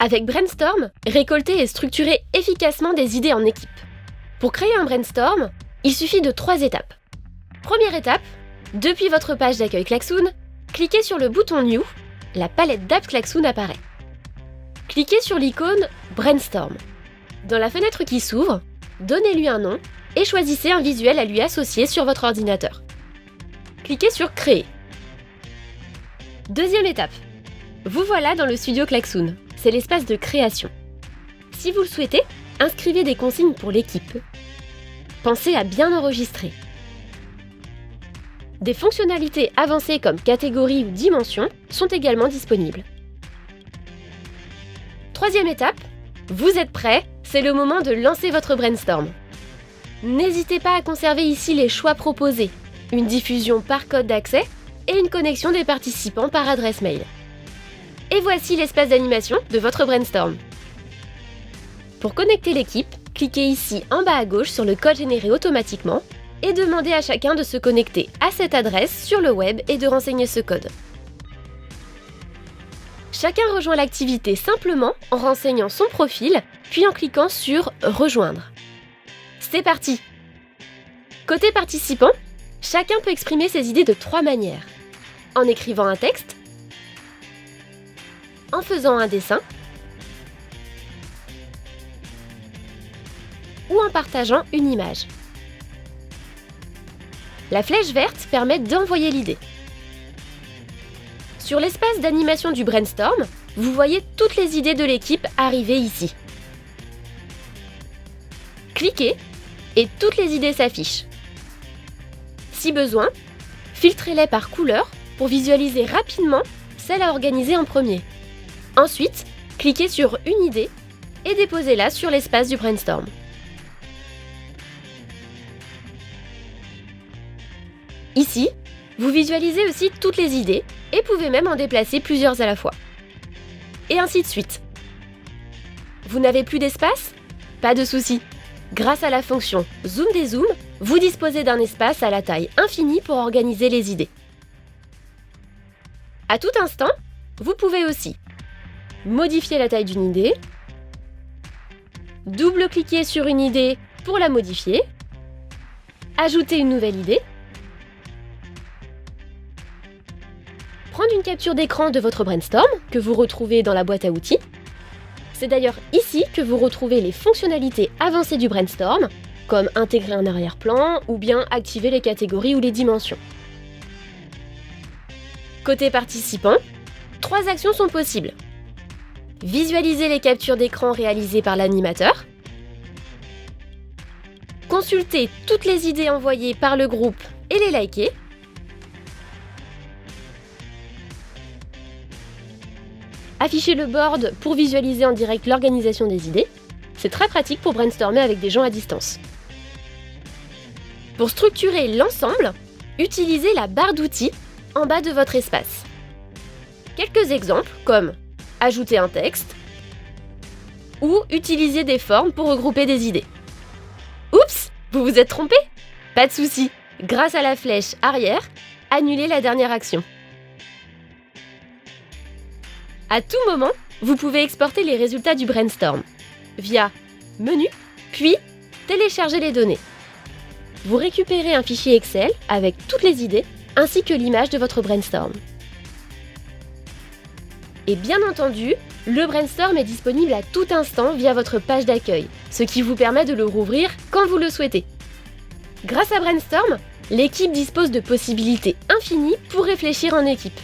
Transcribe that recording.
Avec Brainstorm, récoltez et structurez efficacement des idées en équipe. Pour créer un brainstorm, il suffit de 3 étapes. Première étape, depuis votre page d'accueil Klaxoon, cliquez sur le bouton New, la palette d'apps Klaxoon apparaît. Cliquez sur l'icône Brainstorm. Dans la fenêtre qui s'ouvre, donnez-lui un nom et choisissez un visuel à lui associer sur votre ordinateur. Cliquez sur Créer. Deuxième étape. Vous voilà dans le studio Klaxoon, c'est l'espace de création. Si vous le souhaitez, inscrivez des consignes pour l'équipe. Pensez à bien enregistrer. Des fonctionnalités avancées comme catégorie ou dimension sont également disponibles. Troisième étape, vous êtes prêts, c'est le moment de lancer votre brainstorm. N'hésitez pas à conserver ici les choix proposés, une diffusion par code d'accès et une connexion des participants par adresse mail. Et voici l'espace d'animation de votre brainstorm. Pour connecter l'équipe, cliquez ici en bas à gauche sur le code généré automatiquement et demandez à chacun de se connecter à cette adresse sur le web et de renseigner ce code. Chacun rejoint l'activité simplement en renseignant son profil, puis en cliquant sur « Rejoindre ». C'est parti! Côté participant, chacun peut exprimer ses idées de 3 manières. En écrivant un texte, en faisant un dessin, ou en partageant une image. La flèche verte permet d'envoyer l'idée. Sur l'espace d'animation du brainstorm, vous voyez toutes les idées de l'équipe arriver ici. Cliquez et toutes les idées s'affichent. Si besoin, filtrez-les par couleur pour visualiser rapidement celle à organiser en premier. Ensuite, cliquez sur une idée et déposez-la sur l'espace du brainstorm. Ici, vous visualisez aussi toutes les idées et pouvez même en déplacer plusieurs à la fois. Et ainsi de suite. Vous n'avez plus d'espace? Pas de souci. Grâce à la fonction Zoom dézoom, vous disposez d'un espace à la taille infinie pour organiser les idées. À tout instant, vous pouvez aussi modifier la taille d'une idée, double-cliquer sur une idée pour la modifier, ajouter une nouvelle idée, prendre une capture d'écran de votre brainstorm que vous retrouvez dans la boîte à outils. C'est d'ailleurs ici que vous retrouvez les fonctionnalités avancées du brainstorm, comme intégrer un arrière-plan ou bien activer les catégories ou les dimensions. Côté participant, 3 actions sont possibles. Visualiser les captures d'écran réalisées par l'animateur, consulter toutes les idées envoyées par le groupe et les liker, afficher le board pour visualiser en direct l'organisation des idées. C'est très pratique pour brainstormer avec des gens à distance. Pour structurer l'ensemble, utilisez la barre d'outils en bas de votre espace. Quelques exemples comme ajouter un texte ou utiliser des formes pour regrouper des idées. Oups, vous vous êtes trompé? Pas de souci, grâce à la flèche arrière, annulez la dernière action. À tout moment, vous pouvez exporter les résultats du brainstorm via Menu, puis Télécharger les données. Vous récupérez un fichier Excel avec toutes les idées ainsi que l'image de votre brainstorm. Et bien entendu, le brainstorm est disponible à tout instant via votre page d'accueil, ce qui vous permet de le rouvrir quand vous le souhaitez. Grâce à Brainstorm, l'équipe dispose de possibilités infinies pour réfléchir en équipe.